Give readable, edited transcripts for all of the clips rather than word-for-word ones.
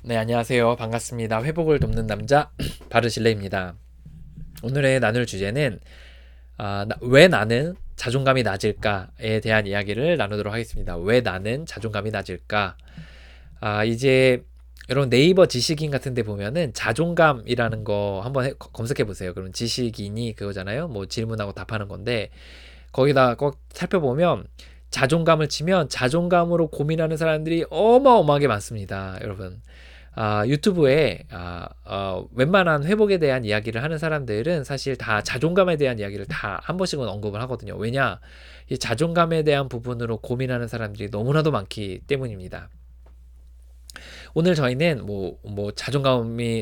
네, 안녕하세요. 반갑습니다. 회복을 돕는 남자 바르실레입니다. 오늘의 나눌 주제는 왜 나는 자존감이 낮을까에 대한 이야기를 나누도록 하겠습니다. 왜 나는 자존감이 낮을까? 이제 여러분 네이버 지식인 같은 데 보면은 자존감이라는 거 한번 검색해 보세요. 그럼 지식인이 그거잖아요. 뭐 질문하고 답하는 건데 거기다 꼭 살펴보면 자존감을 치면 자존감으로 고민하는 사람들이 어마어마하게 많습니다, 여러분. 유튜브에 웬만한 회복에 대한 이야기를 하는 사람들은 사실 다 자존감에 대한 이야기를 다 한 번씩은 언급을 하거든요. 왜냐? 이 자존감에 대한 부분으로 고민하는 사람들이 너무나도 많기 때문입니다. 오늘 저희는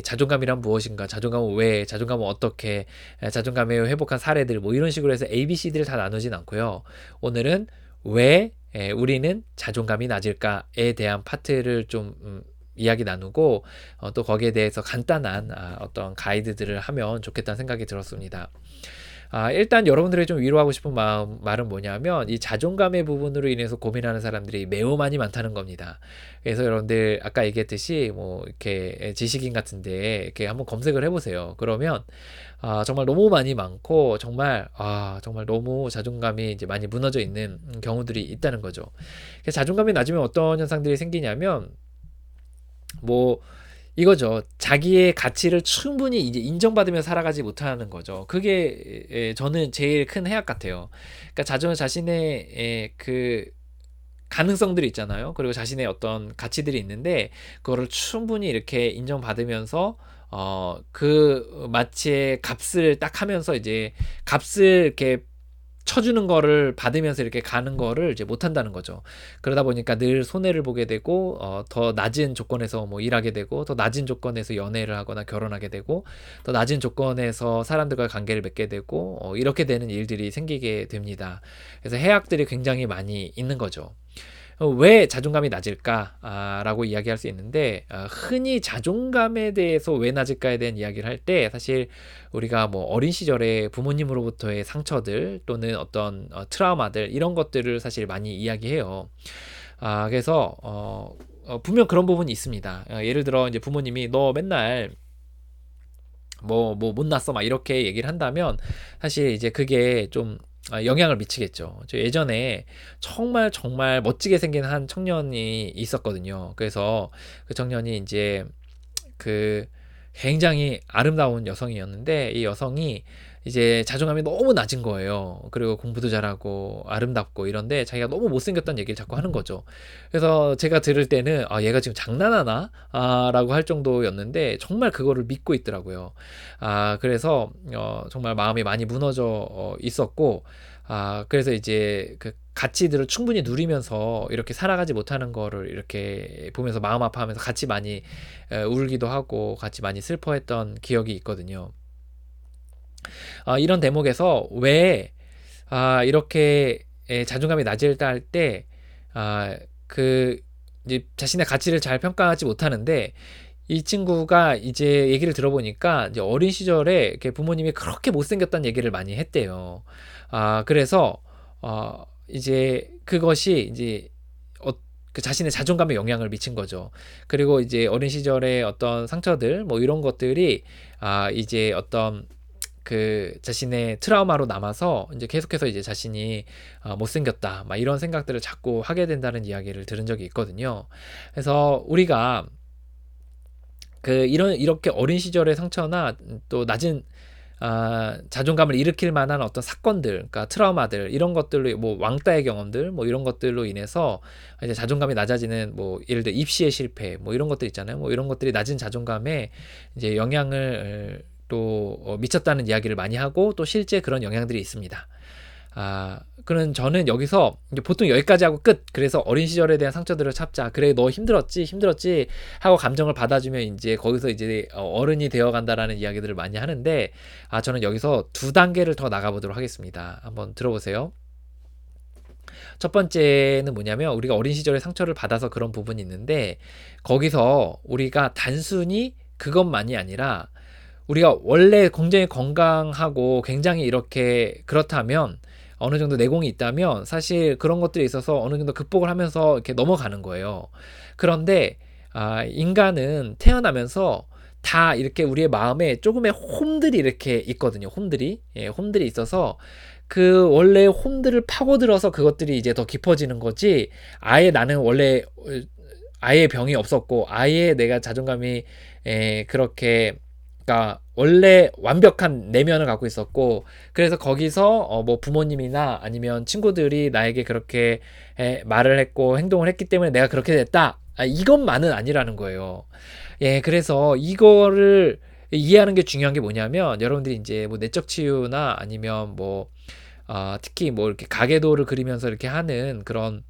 자존감이란 무엇인가, 자존감은 왜, 자존감은 어떻게, 자존감에 회복한 사례들, 뭐 이런 식으로 해서 ABCD를 다 나누진 않고요. 오늘은 왜 우리는 자존감이 낮을까에 대한 파트를 좀 이야기 나누고 또 거기에 대해서 간단한 어떤 가이드들을 하면 좋겠다는 생각이 들었습니다. 일단 여러분들이 좀 위로하고 싶은 말은 뭐냐면 이 자존감의 부분으로 인해서 고민하는 사람들이 매우 많이 많다는 겁니다. 그래서 여러분들 아까 얘기했듯이 뭐 이렇게 지식인 같은데 이렇게 한번 검색을 해보세요. 그러면 정말 너무 많이 많고 정말 너무 자존감이 이제 많이 무너져 있는 경우들이 있다는 거죠. 자존감이 낮으면 어떤 현상들이 생기냐면 뭐 이거죠. 자기의 가치를 충분히 이제 인정받으며 살아가지 못하는 거죠. 그게 저는 제일 큰 해악 같아요. 그러니까 자신의 그 가능성들이 있잖아요. 그리고 자신의 어떤 가치들이 있는데 그거를 충분히 이렇게 인정받으면서 그 마치의 값을 딱 하면서 이제 값을 이렇게 쳐주는 거를 받으면서 이렇게 가는 거를 이제 못한다는 거죠. 그러다 보니까 늘 손해를 보게 되고 더 낮은 조건에서 뭐 일하게 되고 더 낮은 조건에서 연애를 하거나 결혼하게 되고 더 낮은 조건에서 사람들과 관계를 맺게 되고 이렇게 되는 일들이 생기게 됩니다. 그래서 해악들이 굉장히 많이 있는 거죠. 왜 자존감이 낮을까? 라고 이야기할 수 있는데, 흔히 자존감에 대해서 왜 낮을까에 대한 이야기를 할 때, 사실 우리가 뭐 어린 시절에 부모님으로부터의 상처들 또는 어떤 트라우마들, 이런 것들을 사실 많이 이야기해요. 그래서, 분명 그런 부분이 있습니다. 예를 들어, 이제 부모님이 너 맨날 뭐 못났어 막 이렇게 얘기를 한다면 사실 이제 그게 좀 영향을 미치겠죠. 저 예전에 정말 정말 멋지게 생긴 한 청년이 있었거든요. 그래서 그 청년이 이제 그 굉장히 아름다운 여성이었는데 이 여성이 이제 자존감이 너무 낮은 거예요. 그리고 공부도 잘하고 아름답고 이런데 자기가 너무 못생겼다는 얘기를 자꾸 하는 거죠. 그래서 제가 들을 때는 얘가 지금 장난하나? 라고 할 정도였는데 정말 그거를 믿고 있더라고요. 그래서 정말 마음이 많이 무너져 있었고 그래서 이제 그 가치들을 충분히 누리면서 이렇게 살아가지 못하는 거를 이렇게 보면서 마음 아파하면서 같이 많이 울기도 하고 같이 많이 슬퍼했던 기억이 있거든요. 이런 대목에서 왜 이렇게 자존감이 낮을 때 그 이제 자신의 가치를 잘 평가하지 못하는데 이 친구가 이제 얘기를 들어보니까 이제 어린 시절에 이렇게 부모님이 그렇게 못생겼다는 얘기를 많이 했대요. 그래서 이제 그것이 이제 그 자신의 자존감에 영향을 미친 거죠. 그리고 이제 어린 시절의 어떤 상처들 뭐 이런 것들이 이제 어떤 그 자신의 트라우마로 남아서 이제 계속해서 이제 자신이 못생겼다 막 이런 생각들을 자꾸 하게 된다는 이야기를 들은 적이 있거든요. 그래서 우리가 이렇게 어린 시절의 상처나 또 낮은 자존감을 일으킬 만한 어떤 사건들, 그러니까 트라우마들 이런 것들로 뭐 왕따의 경험들 뭐 이런 것들로 인해서 이제 자존감이 낮아지는 뭐 예를 들어 입시의 실패 뭐 이런 것들 있잖아요. 뭐 이런 것들이 낮은 자존감에 이제 영향을 또 미쳤다는 이야기를 많이 하고 또 실제 그런 영향들이 있습니다. 그는 저는 여기서 이제 보통 여기까지 하고 끝. 그래서 어린 시절에 대한 상처들을 찾자. 그래, 너 힘들었지 하고 감정을 받아주면 이제 거기서 이제 어른이 되어 간다라는 이야기들을 많이 하는데, 저는 여기서 두 단계를 더 나가보도록 하겠습니다. 한번 들어보세요. 첫 번째는 뭐냐면 우리가 어린 시절에 상처를 받아서 그런 부분이 있는데 거기서 우리가 단순히 그것만이 아니라 우리가 원래 굉장히 건강하고 굉장히 이렇게 그렇다면 어느 정도 내공이 있다면 사실 그런 것들에 있어서 어느 정도 극복을 하면서 이렇게 넘어가는 거예요. 그런데 인간은 태어나면서 다 이렇게 우리의 마음에 조금의 홈들이 이렇게 있거든요. 홈들이. 예, 홈들이 있어서 그 원래 홈들을 파고들어서 그것들이 이제 더 깊어지는 거지. 아예 나는 원래 아예 병이 없었고 아예 내가 자존감이 그렇게 그러니까 원래 완벽한 내면을 갖고 있었고 그래서 거기서 뭐 부모님이나 아니면 친구들이 나에게 그렇게 말을 했고 행동을 했기 때문에 내가 그렇게 됐다. 이것만은 아니라는 거예요. 예, 그래서 이거를 이해하는 게 중요한 게 뭐냐면 여러분들이 이제 뭐 내적 치유나 아니면 뭐 특히 뭐 이렇게 가계도를 그리면서 이렇게 하는 그런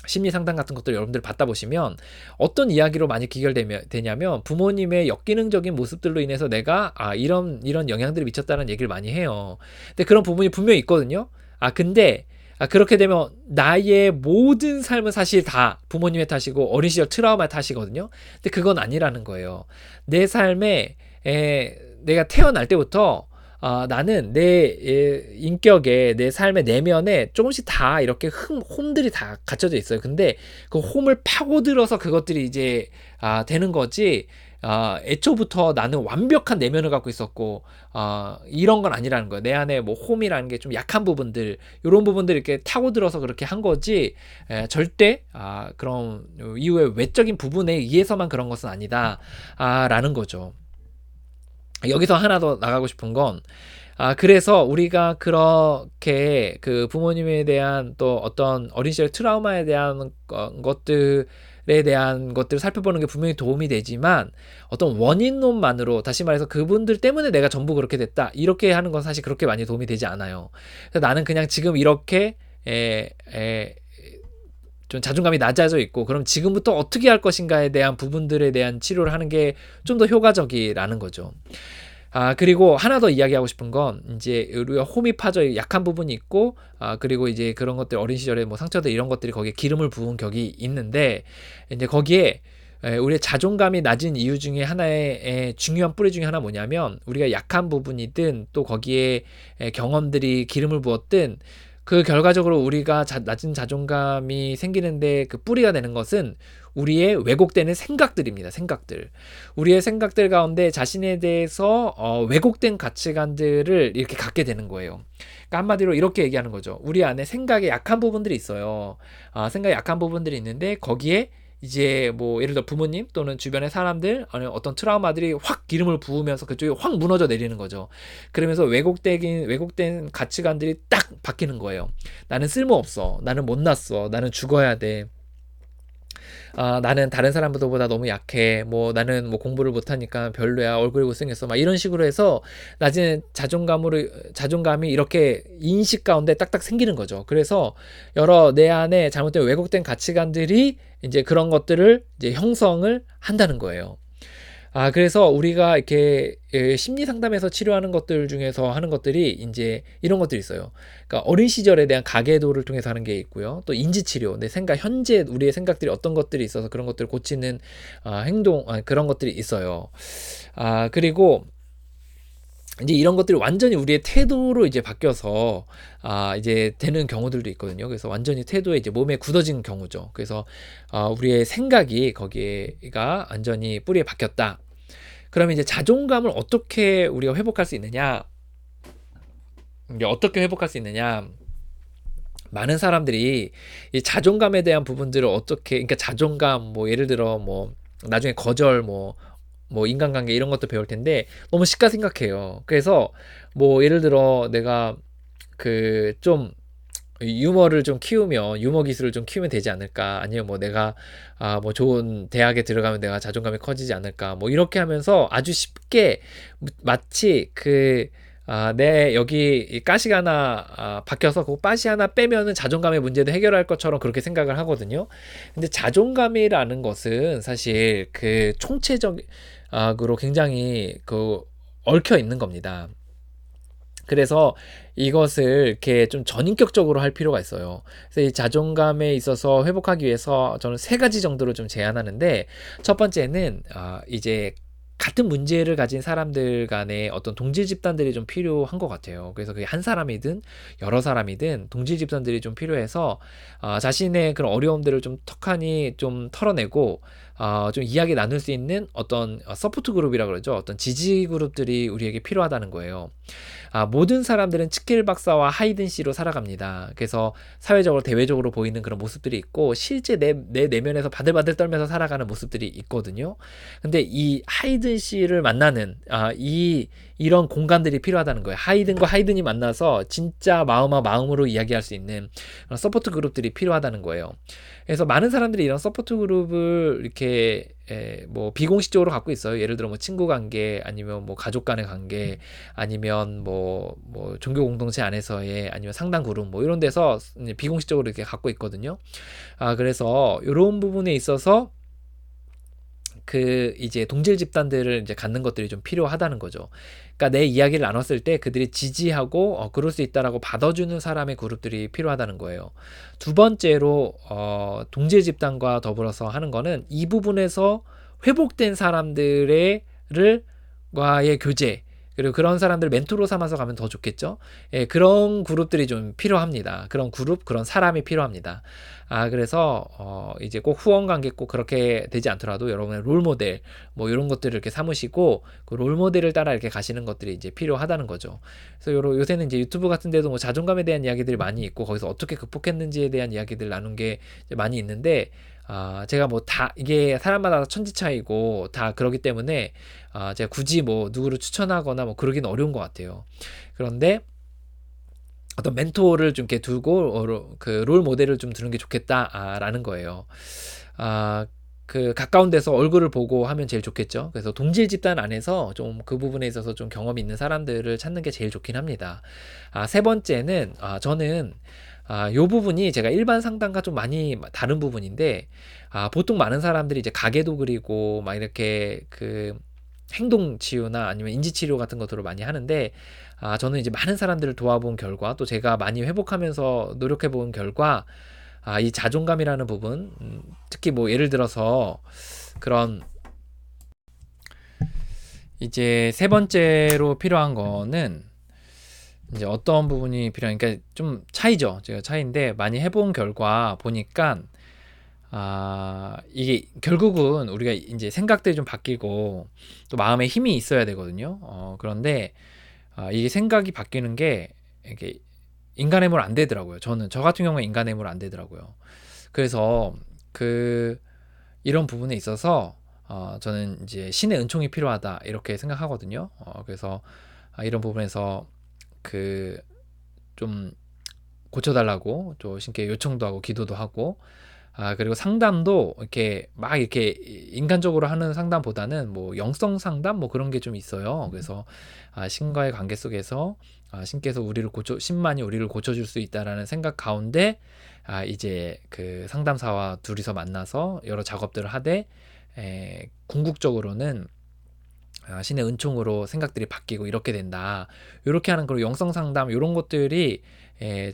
심리 상담 같은 것들 여러분들 받다 보시면 어떤 이야기로 많이 되냐면 부모님의 역기능적인 모습들로 인해서 내가 이런 영향들이 미쳤다는 얘기를 많이 해요. 근데 그런 부분이 분명히 있거든요. 근데 그렇게 되면 나의 모든 삶은 사실 다 부모님의 탓이고 어린 시절 트라우마 탓이거든요. 근데 그건 아니라는 거예요. 내 삶에 내가 태어날 때부터 나는 내 인격에 내 삶의 내면에 조금씩 다 이렇게 홈들이 다 갖춰져 있어요. 근데 그 홈을 파고들어서 그것들이 이제 되는 거지. 애초부터 나는 완벽한 내면을 갖고 있었고 이런 건 아니라는 거예요. 내 안에 뭐 홈이라는 게 좀 약한 부분들 이런 부분들 이렇게 타고들어서 그렇게 한 거지 절대 그런 이후에 외적인 부분에 의해서만 그런 것은 아니다 라는 거죠. 여기서 하나 더 나가고 싶은 건 그래서 우리가 그렇게 그 부모님에 대한 또 어떤 어린 시절 트라우마에 대한 것들에 대한 것들을 살펴보는 게 분명히 도움이 되지만 어떤 원인론만으로 다시 말해서 그분들 때문에 내가 전부 그렇게 됐다 이렇게 하는 건 사실 그렇게 많이 도움이 되지 않아요. 그래서 나는 그냥 지금 이렇게 좀 자존감이 낮아져 있고 그럼 지금부터 어떻게 할 것인가에 대한 부분들에 대한 치료를 하는 게 좀 더 효과적이라는 거죠. 그리고 하나 더 이야기하고 싶은 건 이제 우리가 홈이 파져 약한 부분이 있고 그리고 이제 그런 것들 어린 시절에 뭐 상처들 이런 것들이 거기에 기름을 부은 격이 있는데 이제 거기에 우리의 자존감이 낮은 이유 중에 하나의 중요한 뿌리 중에 하나 뭐냐면 우리가 약한 부분이든 또 거기에 경험들이 기름을 부었든 그 결과적으로 우리가 낮은 자존감이 생기는데 그 뿌리가 되는 것은 우리의 왜곡되는 생각들입니다. 생각들. 우리의 생각들 가운데 자신에 대해서 왜곡된 가치관들을 이렇게 갖게 되는 거예요. 그러니까 한마디로 이렇게 얘기하는 거죠. 우리 안에 생각에 약한 부분들이 있어요. 생각에 약한 부분들이 있는데 거기에 이제 뭐 예를 들어 부모님 또는 주변의 사람들 아니면 어떤 트라우마들이 확 기름을 부으면서 그쪽이 확 무너져 내리는 거죠. 그러면서 왜곡된 가치관들이 딱 바뀌는 거예요. 나는 쓸모없어. 나는 못났어. 나는 죽어야 돼. 나는 다른 사람보다 너무 약해. 뭐 나는 뭐 공부를 못하니까 별로야. 얼굴이 못생겼어. 막 이런 식으로 해서 낮은 자존감이 이렇게 인식 가운데 딱딱 생기는 거죠. 그래서 내 안에 잘못된 왜곡된 가치관들이 이제 그런 것들을 이제 형성을 한다는 거예요. 그래서 우리가 이렇게 심리 상담에서 치료하는 것들 중에서 하는 것들이 이제 이런 것들이 있어요. 그러니까 어린 시절에 대한 가계도를 통해서 하는 게 있고요. 또 인지 치료, 내 생각, 현재 우리의 생각들이 어떤 것들이 있어서 그런 것들을 고치는 행동, 그런 것들이 있어요. 그리고 이제 이런 것들이 완전히 우리의 태도로 이제 바뀌어서 이제 되는 경우들도 있거든요. 그래서 완전히 태도에 이제 몸에 굳어진 경우죠. 그래서 우리의 생각이 거기가 완전히 뿌리에 박혔다. 그러면 이제 자존감을 어떻게 우리가 회복할 수 있느냐? 이제 어떻게 회복할 수 있느냐? 많은 사람들이 이 자존감에 대한 부분들을 그러니까 자존감, 뭐 예를 들어 뭐 나중에 거절, 뭐 인간관계 이런 것도 배울 텐데 너무 시가생각해요. 그래서 뭐 예를 들어 내가 그 좀 유머를 좀 키우면 유머 기술을 좀 키우면 되지 않을까 아니면 뭐 내가 뭐 좋은 대학에 들어가면 내가 자존감이 커지지 않을까 뭐 이렇게 하면서 아주 쉽게 마치 내 여기 가시가 하나 박혀서 그 가시 하나 빼면은 자존감의 문제도 해결할 것처럼 그렇게 생각을 하거든요. 근데 자존감이라는 것은 사실 그 총체적으로 굉장히 얽혀 있는 겁니다. 그래서 이것을 이렇게 좀 전인격적으로 할 필요가 있어요. 그래서 이 자존감에 있어서 회복하기 위해서 저는 3가지 정도로 좀 제안하는데 첫 번째는 이제 같은 문제를 가진 사람들 간의 어떤 동질 집단들이 좀 필요한 것 같아요. 그래서 그게 한 사람이든 여러 사람이든 동질 집단들이 좀 필요해서 자신의 그런 어려움들을 좀 턱하니 좀 털어내고 좀 이야기 나눌 수 있는 어떤 서포트 그룹이라 그러죠. 어떤 지지 그룹들이 우리에게 필요하다는 거예요. 모든 사람들은 치킬 박사와 하이든 씨로 살아갑니다. 그래서 사회적으로 대외적으로 보이는 그런 모습들이 있고 실제 내 내면에서 바들바들 떨면서 살아가는 모습들이 있거든요. 근데 이 하이든 씨를 만나는 이런 공간들이 필요하다는 거예요. 하이든과 하이든이 만나서 진짜 마음과 마음으로 이야기할 수 있는 그런 서포트 그룹들이 필요하다는 거예요. 그래서 많은 사람들이 이런 서포트 그룹을 이렇게 뭐 비공식적으로 갖고 있어요. 예를 들어 뭐 친구 관계 아니면 뭐 가족 간의 관계 아니면 뭐 종교 공동체 안에서의 아니면 상담 그룹 뭐 이런 데서 비공식적으로 이렇게 갖고 있거든요. 그래서 이런 부분에 있어서 이제 동질 집단들을 이제 갖는 것들이 좀 필요하다는 거죠. 그러니까 내 이야기를 나눴을 때 그들이 지지하고 그럴 수 있다라고 받아주는 사람의 그룹들이 필요하다는 거예요. 두 번째로 동질 집단과 더불어서 하는 거는 이 부분에서 회복된 사람들의 과의 교제 그리고 그런 사람들 멘토로 삼아서 가면 더 좋겠죠. 예, 그런 그룹들이 좀 필요합니다. 그런 그룹, 그런 사람이 필요합니다. 그래서 이제 꼭 후원 관계 꼭 그렇게 되지 않더라도 여러분의 롤 모델 뭐 이런 것들을 이렇게 삼으시고 그 롤 모델을 따라 이렇게 가시는 것들이 이제 필요하다는 거죠. 그래서 요새는 이제 유튜브 같은 데도 뭐 자존감에 대한 이야기들이 많이 있고 거기서 어떻게 극복했는지에 대한 이야기들 나눈 게 많이 있는데 제가 뭐 다 이게 사람마다 천지 차이고 다 그러기 때문에 제가 굳이 뭐 누구를 추천하거나 뭐 그러기는 어려운 것 같아요. 그런데 어떤 멘토를 좀 이렇게 두고 그 롤 모델을 좀 두는 게 좋겠다라는 거예요. 그 가까운 데서 얼굴을 보고 하면 제일 좋겠죠. 그래서 동질 집단 안에서 좀 그 부분에 있어서 좀 경험이 있는 사람들을 찾는 게 제일 좋긴 합니다. 세 번째는 저는 요 부분이 제가 일반 상담과 좀 많이 다른 부분인데 보통 많은 사람들이 이제 가계도 그리고 막 이렇게 그 행동 치유나 아니면 인지 치료 같은 것들을 많이 하는데 저는 이제 많은 사람들을 도와본 결과 또 제가 많이 회복하면서 노력해 본 결과 이 자존감이라는 부분 특히 뭐 예를 들어서 그런 이제 세 번째로 필요한 거는 이제 어떤 부분이 필요한 그러니까 좀 차이죠. 제가 차이인데 많이 해본 결과 보니까 이게 결국은 우리가 이제 생각들이 좀 바뀌고 또 마음에 힘이 있어야 되거든요. 그런데 이게 생각이 바뀌는 게 이게 인간의 힘으로 안 되더라고요. 저 같은 경우에 인간의 힘으로 안 되더라고요. 그래서 이런 부분에 있어서 저는 이제 신의 은총이 필요하다 이렇게 생각하거든요. 그래서 이런 부분에서 좀 고쳐달라고 또 신께 요청도 하고 기도도 하고 그리고 상담도 이렇게 막 이렇게 인간적으로 하는 상담보다는 뭐 영성 상담 뭐 그런 게 좀 있어요. 그래서 신과의 관계 속에서 신께서 신만이 우리를 고쳐줄 수 있다라는 생각 가운데 이제 그 상담사와 둘이서 만나서 여러 작업들을 하되 궁극적으로는 신의 은총으로 생각들이 바뀌고 이렇게 된다. 이렇게 하는 그런 영성 상담 이런 것들이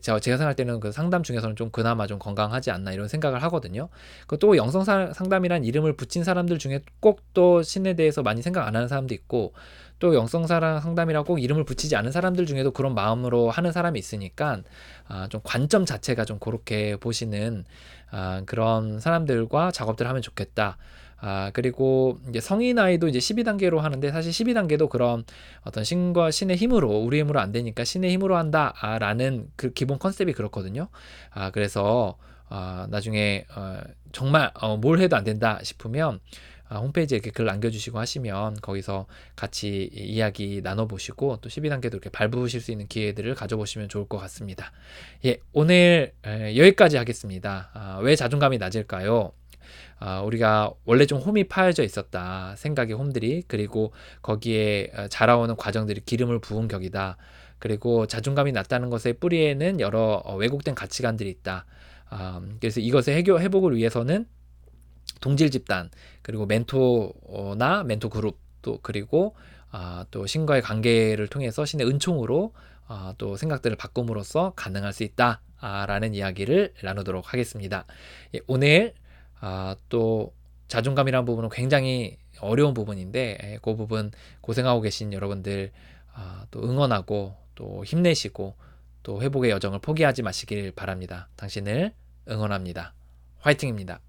제가 생각할 때는 그 상담 중에서는 좀 그나마 좀 건강하지 않나 이런 생각을 하거든요. 또 영성 상담이란 이름을 붙인 사람들 중에 꼭 또 신에 대해서 많이 생각 안 하는 사람도 있고 또 영성 상담이라고 꼭 이름을 붙이지 않은 사람들 중에도 그런 마음으로 하는 사람이 있으니까 좀 관점 자체가 좀 그렇게 보시는 그런 사람들과 작업들을 하면 좋겠다. 그리고 이제 성인 아이도 이제 12단계로 하는데 사실 12단계도 그런 어떤 신과 신의 힘으로 우리 힘으로 안 되니까 신의 힘으로 한다라는 그 기본 컨셉이 그렇거든요. 그래서 나중에 정말 뭘 해도 안 된다 싶으면 홈페이지에 이렇게 글 남겨주시고 하시면 거기서 같이 이야기 나눠보시고 또 12단계도 이렇게 밟으실 수 있는 기회들을 가져보시면 좋을 것 같습니다. 예, 오늘 여기까지 하겠습니다. 왜 자존감이 낮을까요? 우리가 원래 좀 홈이 파여져 있었다. 생각의 홈들이. 그리고 거기에 자라오는 과정들이 기름을 부은 격이다. 그리고 자존감이 낮다는 것의 뿌리에는 여러 왜곡된 가치관들이 있다. 그래서 이것의 회복을 위해서는 동질 집단, 그리고 멘토나 멘토 그룹, 또 그리고 또 신과의 관계를 통해서 신의 은총으로 또 생각들을 바꿈으로써 가능할 수 있다. 라는 이야기를 나누도록 하겠습니다. 예, 오늘 또 자존감이라는 부분은 굉장히 어려운 부분인데 그 부분 고생하고 계신 여러분들 또 응원하고 또 힘내시고 또 회복의 여정을 포기하지 마시길 바랍니다. 당신을 응원합니다. 화이팅입니다.